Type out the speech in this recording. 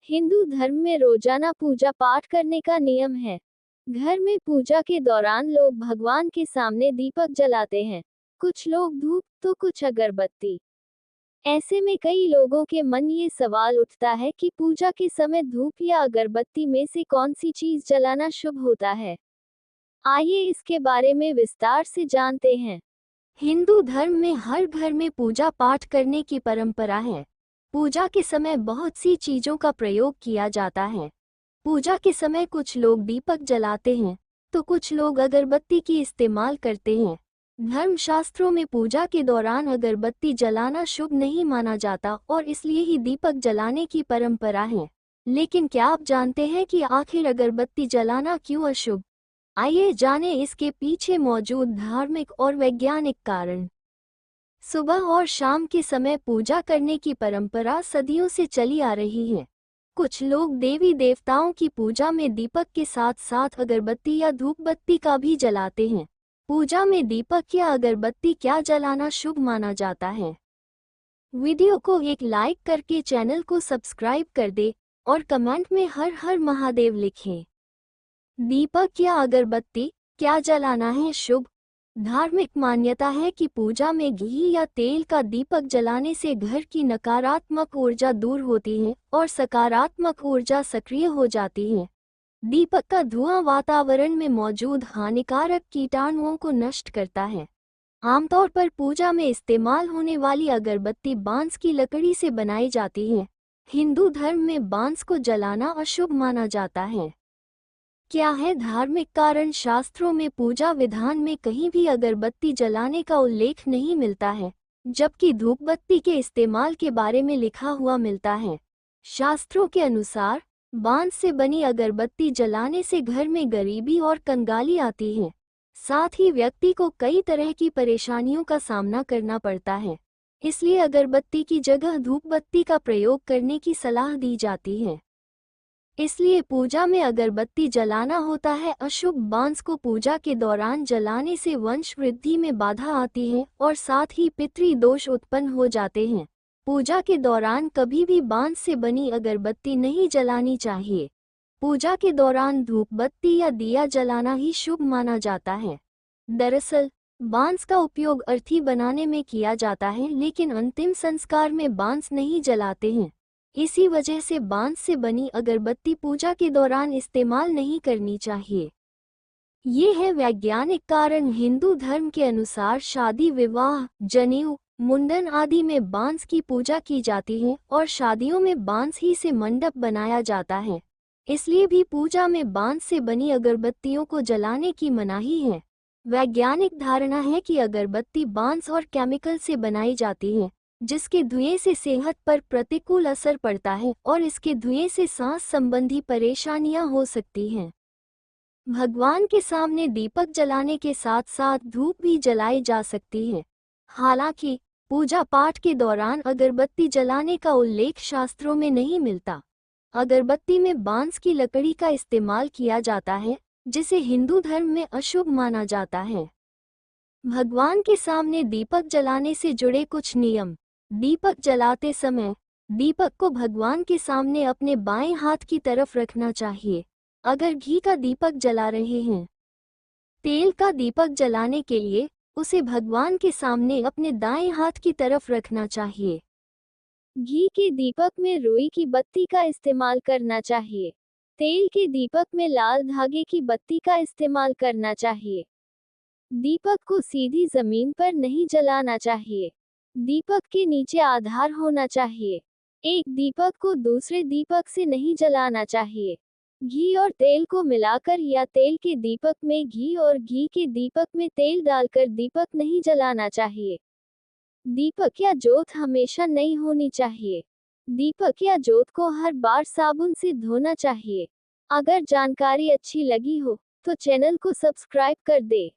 हिंदू धर्म में रोजाना पूजा पाठ करने का नियम है। घर में पूजा के दौरान लोग भगवान के सामने दीपक जलाते हैं। कुछ लोग धूप तो कुछ अगरबत्ती। ऐसे में कई लोगों के मन ये सवाल उठता है कि पूजा के समय धूप या अगरबत्ती में से कौन सी चीज जलाना शुभ होता है। आइए इसके बारे में विस्तार से जानते हैं। हिंदू धर्म में हर घर में पूजा पाठ करने की परंपरा है। पूजा के समय बहुत सी चीजों का प्रयोग किया जाता है। पूजा के समय कुछ लोग दीपक जलाते हैं तो कुछ लोग अगरबत्ती की इस्तेमाल करते हैं। धर्मशास्त्रों में पूजा के दौरान अगरबत्ती जलाना शुभ नहीं माना जाता और इसलिए ही दीपक जलाने की परंपरा है। लेकिन क्या आप जानते हैं कि आखिर अगरबत्ती जलाना क्यों अशुभ? आइए जानें इसके पीछे मौजूद धार्मिक और वैज्ञानिक कारण। सुबह और शाम के समय पूजा करने की परंपरा सदियों से चली आ रही है। कुछ लोग देवी देवताओं की पूजा में दीपक के साथ साथ अगरबत्ती या धूप बत्ती का भी जलाते हैं। पूजा में दीपक या अगरबत्ती क्या जलाना शुभ माना जाता है? वीडियो को एक लाइक करके चैनल को सब्सक्राइब कर दे और कमेंट में हर हर महादेव लिखें। दीपक या अगरबत्ती क्या जलाना है शुभ? धार्मिक मान्यता है कि पूजा में घी या तेल का दीपक जलाने से घर की नकारात्मक ऊर्जा दूर होती है और सकारात्मक ऊर्जा सक्रिय हो जाती है। दीपक का धुआं वातावरण में मौजूद हानिकारक कीटाणुओं को नष्ट करता है। आमतौर पर पूजा में इस्तेमाल होने वाली अगरबत्ती बांस की लकड़ी से बनाई जाती है। हिंदू धर्म में बांस को जलाना अशुभ माना जाता है। क्या है धार्मिक कारण? शास्त्रों में पूजा विधान में कहीं भी अगरबत्ती जलाने का उल्लेख नहीं मिलता है, जबकि धूप बत्ती के इस्तेमाल के बारे में लिखा हुआ मिलता है। शास्त्रों के अनुसार बांस से बनी अगरबत्ती जलाने से घर में गरीबी और कंगाली आती है। साथ ही व्यक्ति को कई तरह की परेशानियों का सामना करना पड़ता है। इसलिए अगरबत्ती की जगह धूप बत्ती का प्रयोग करने की सलाह दी जाती है। इसलिए पूजा में अगरबत्ती जलाना होता है अशुभ। बांस को पूजा के दौरान जलाने से वंश वृद्धि में बाधा आती है और साथ ही पितृ दोष उत्पन्न हो जाते हैं। पूजा के दौरान कभी भी बांस से बनी अगरबत्ती नहीं जलानी चाहिए। पूजा के दौरान धूप बत्ती या दिया जलाना ही शुभ माना जाता है। दरअसल बांस का उपयोग अर्थी बनाने में किया जाता है, लेकिन अंतिम संस्कार में बांस नहीं जलाते हैं। इसी वजह से बांस से बनी अगरबत्ती पूजा के दौरान इस्तेमाल नहीं करनी चाहिए। ये है वैज्ञानिक कारण। हिंदू धर्म के अनुसार शादी, विवाह, जनेऊ, मुंडन आदि में बांस की पूजा की जाती है और शादियों में बांस ही से मंडप बनाया जाता है। इसलिए भी पूजा में बांस से बनी अगरबत्तियों को जलाने की मनाही है। वैज्ञानिक धारणा है कि अगरबत्ती बांस और केमिकल से बनाई जाती है, जिसके धुएं से सेहत पर प्रतिकूल असर पड़ता है और इसके धुएं से सांस संबंधी परेशानियां हो सकती हैं। भगवान के सामने दीपक जलाने के साथ साथ धूप भी जलाई जा सकती है। हालांकि पूजा पाठ के दौरान अगरबत्ती जलाने का उल्लेख शास्त्रों में नहीं मिलता। अगरबत्ती में बांस की लकड़ी का इस्तेमाल किया जाता है, जिसे हिंदू धर्म में अशुभ माना जाता है। भगवान के सामने दीपक जलाने से जुड़े कुछ नियम। दीपक जलाते समय दीपक को भगवान के सामने अपने बाएं हाथ की तरफ रखना चाहिए। अगर घी का दीपक जला रहे हैं, तेल का दीपक जलाने के लिए उसे भगवान के सामने अपने दाएं हाथ की तरफ रखना चाहिए। घी के दीपक में रुई की बत्ती का इस्तेमाल करना चाहिए। तेल के दीपक में लाल धागे की बत्ती का इस्तेमाल करना चाहिए। दीपक को सीधी जमीन पर नहीं जलाना चाहिए। दीपक के नीचे आधार होना चाहिए। एक दीपक को दूसरे दीपक से नहीं जलाना चाहिए। घी और तेल को मिलाकर या तेल के दीपक में घी और घी के दीपक में तेल डालकर दीपक नहीं जलाना चाहिए। दीपक या जोत हमेशा नई होनी चाहिए। दीपक या जोत को हर बार साबुन से धोना चाहिए। अगर जानकारी अच्छी लगी हो तो चैनल को सब्सक्राइब कर दे।